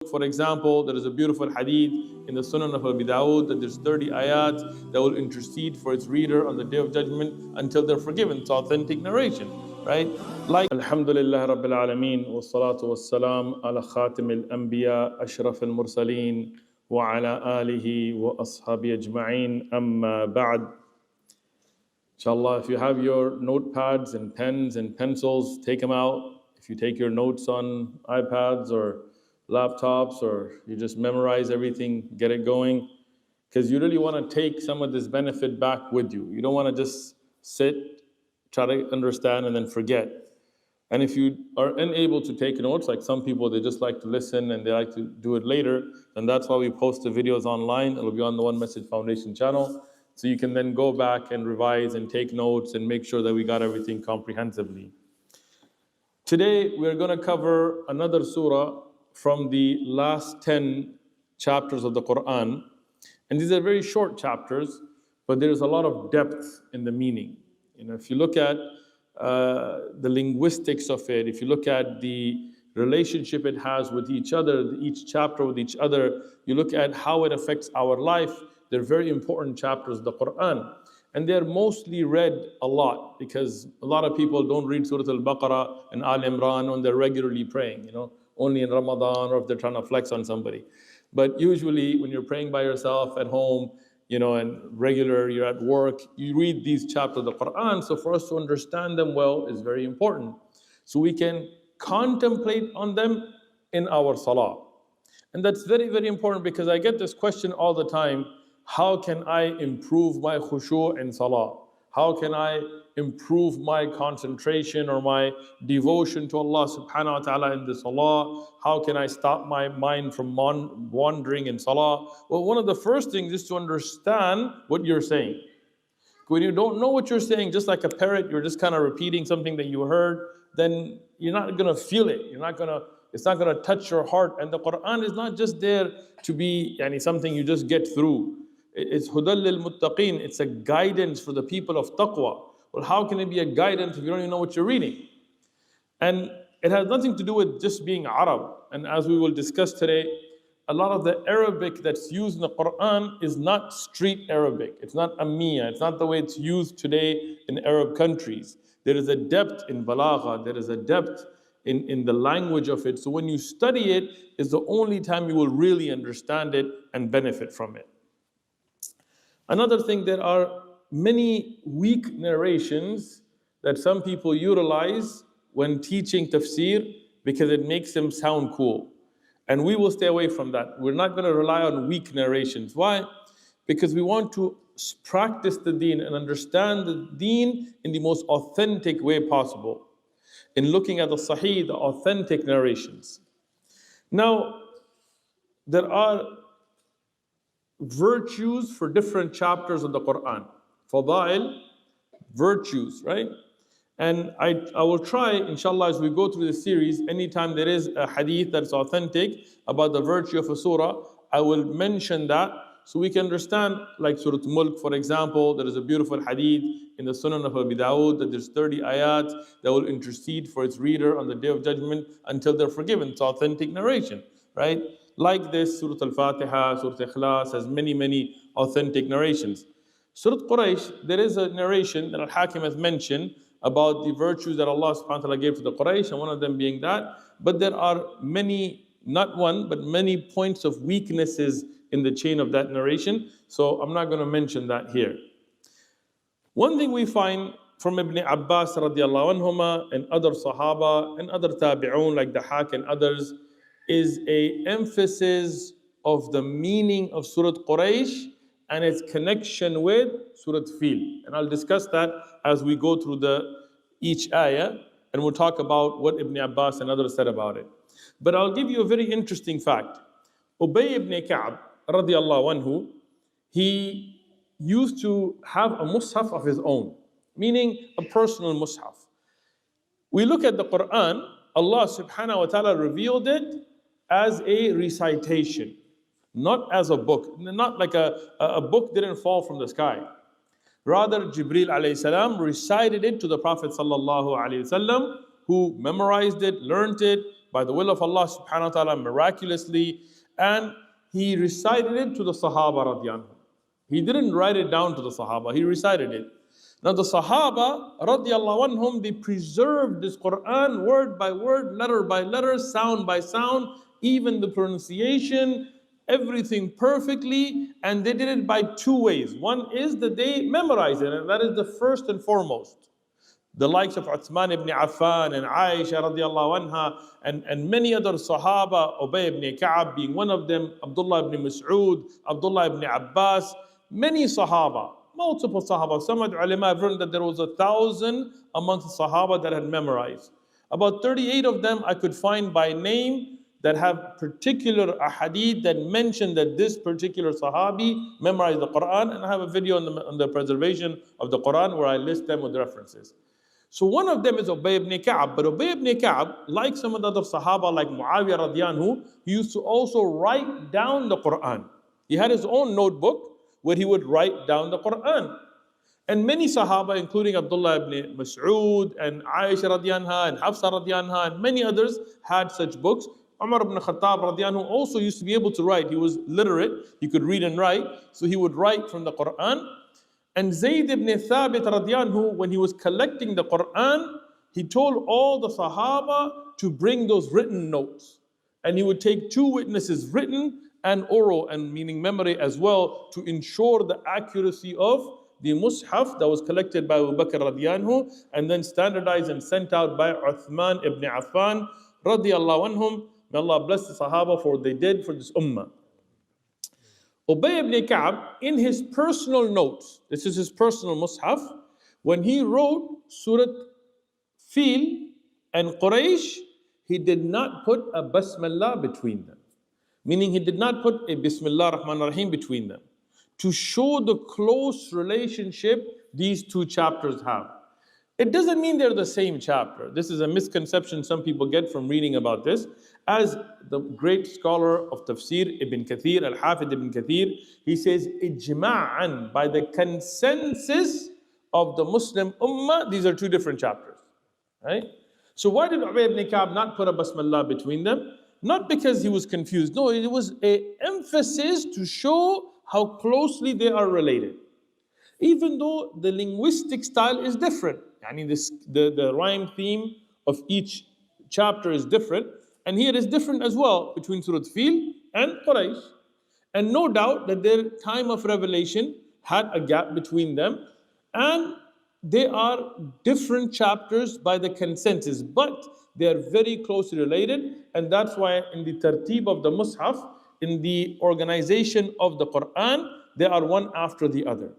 For example, there is a beautiful hadith in the Sunan of Abi Dawud that there's 30 ayat that will intercede for its reader on the Day of Judgment until they're forgiven. It's authentic narration, right? Like Alhamdulillah Rabbil Alameen wa salatu wa salam ala khatim al-anbiya ashraf al-mursaleen wa ala alihi wa ashabi ajma'een amma ba'd. Inshallah, if you have your notepads and pens and pencils, take them out. If you take your notes on iPads or laptops, or you just memorize everything, get it going, because you really want to take some of this benefit back with you. You don't want to just sit, try to understand, and then forget. And if you are unable to take notes, like some people, they just like to listen and they like to do it later, and that's why we post the videos online. It'll be on the One Message Foundation channel, so you can then go back and revise and take notes and make sure that we got everything comprehensively. Today, we're going to cover another surah from the last 10 chapters of the Qur'an. And these are very short chapters, but there's a lot of depth in the meaning. If you look at the linguistics of it, if you look at the relationship it has with each other, each chapter with each other, you look at how it affects our life, they're very important chapters of the Qur'an. And they're mostly read a lot, because a lot of people don't read Surah Al-Baqarah and Al-Imran when they're regularly praying, only in Ramadan, or if they're trying to flex on somebody. But usually when you're praying by yourself at home, and regular, you're at work, you read these chapters of the Qur'an. So for us to understand them well is very important. So we can contemplate on them in our salah. And that's very, very important, because I get this question all the time: how can I improve my khushu' in salah? How can I improve my concentration or my devotion to Allah subhanahu wa ta'ala in the salah? How can I stop my mind from wandering in salah? Well, one of the first things is to understand what you're saying. When you don't know what you're saying, just like a parrot, you're just kind of repeating something that you heard, then you're not going to feel it. It's not going to touch your heart. And the Qur'an is not just there to be something you just get through. It's hudal lil muttaqeen. It's a guidance for the people of taqwa. Well, how can it be a guidance if you don't even know what you're reading? And it has nothing to do with just being Arab. And as we will discuss today, a lot of the Arabic that's used in the Qur'an is not street Arabic. It's not Ammiya. It's not the way it's used today in Arab countries. There is a depth in balagha. There is a depth in the language of it. So when you study it, is the only time you will really understand it and benefit from it. Another thing, there are many weak narrations that some people utilize when teaching tafsir, because it makes them sound cool. And we will stay away from that. We're not going to rely on weak narrations. Why? Because we want to practice the deen and understand the deen in the most authentic way possible, in looking at the sahih, the authentic narrations. Now, there are virtues for different chapters of the Qur'an. Fadail, virtues, right? And I will try, inshallah, as we go through this series, anytime there is a hadith that's authentic about the virtue of a surah, I will mention that so we can understand, like Surah Mulk, for example, there is a beautiful hadith in the Sunan of Abi Dawud that there's 30 ayat that will intercede for its reader on the Day of Judgment until they're forgiven. It's authentic narration, right? Like this, Surah Al-Fatiha, Surah Ikhlas has many, many authentic narrations. Surah Quraysh, there is a narration that Al-Hakim has mentioned about the virtues that Allah subhanahu wa ta'ala gave to the Quraysh, and one of them being that. But there are many, not one, but many points of weaknesses in the chain of that narration. So I'm not going to mention that here. One thing we find from Ibn Abbas radiallahu anhuma and other Sahaba and other Tabi'un like Dahak and others, is a emphasis of the meaning of Surah Quraysh and its connection with Surah Fil. And I'll discuss that as we go through each ayah, and we'll talk about what Ibn Abbas and others said about it. But I'll give you a very interesting fact. Ubay ibn Ka'b radiallahu anhu, he used to have a mushaf of his own, meaning a personal mushaf. We look at the Qur'an, Allah subhanahu wa ta'ala revealed it as a recitation, not as a book. Not like a book didn't fall from the sky. Rather, Jibreel alayhi salam recited it to the Prophet sallallahu alayhi wasallam, who memorized it, learned it, by the will of Allah subhanahu wa ta'ala miraculously, and he recited it to the Sahaba radiallahu anhum. He didn't write it down to the Sahaba, he recited it. Now the Sahaba radiallahu anhum, they preserved this Qur'an word by word, letter by letter, sound by sound, even the pronunciation, everything perfectly, and they did it by two ways. One is that they memorized it, and that is the first and foremost. The likes of Uthman ibn Affan and Aisha radiallahu anha and many other Sahaba, Ubay ibn Ka'ab being one of them, Abdullah ibn Mas'ud, Abdullah ibn Abbas, many Sahaba, multiple Sahaba. Some ulama have written that there was 1,000 amongst the Sahaba that had memorized. About 38 of them I could find by name that have particular ahadith that mention that this particular Sahabi memorized the Qur'an, and I have a video on the preservation of the Qur'an where I list them with references. So one of them is Ubay ibn Ka'ab, but Ubay ibn Ka'ab, like some of the other Sahaba like Muawiyah radiallahu anhu, he used to also write down the Qur'an. He had his own notebook where he would write down the Qur'an. And many Sahaba, including Abdullah ibn Mas'ud and Aisha radiallahu anha and Hafsa radiallahu anha and many others had such books. Umar ibn Khattab radiallahu anhu also used to be able to write. He was literate, he could read and write, so he would write from the Qur'an. And Zayd ibn Thabit radiallahu anhu, when he was collecting the Qur'an, he told all the Sahaba to bring those written notes. And he would take two witnesses, written and oral, and meaning memory as well, to ensure the accuracy of the Mus'haf that was collected by Abu Bakr radiallahu anhu, and then standardized and sent out by Uthman ibn Affan radiallahu anhum. May Allah bless the Sahaba for what they did for this ummah. Ubay ibn Ka'ab, in his personal notes, this is his personal Mus'haf, when he wrote Surah Fil and Quraysh, he did not put a Basmallah between them. Meaning he did not put a Bismillah Rahman Rahim between them, to show the close relationship these two chapters have. It doesn't mean they're the same chapter. This is a misconception some people get from reading about this. As the great scholar of Tafsir, Ibn Kathir, Al-Hafid Ibn Kathir, he says, Ijma'an, by the consensus of the Muslim Ummah, these are two different chapters. Right? So why did Ubay ibn Ka'ab not put a Basmallah between them? Not because he was confused. No, it was an emphasis to show how closely they are related. Even though the linguistic style is different. The rhyme theme of each chapter is different. And here is different as well between Surah Fil and Quraysh. And no doubt that their time of revelation had a gap between them. And they are different chapters by the consensus. But they are very closely related. And that's why in the tartib of the Mus'haf, in the organization of the Qur'an, they are one after the other.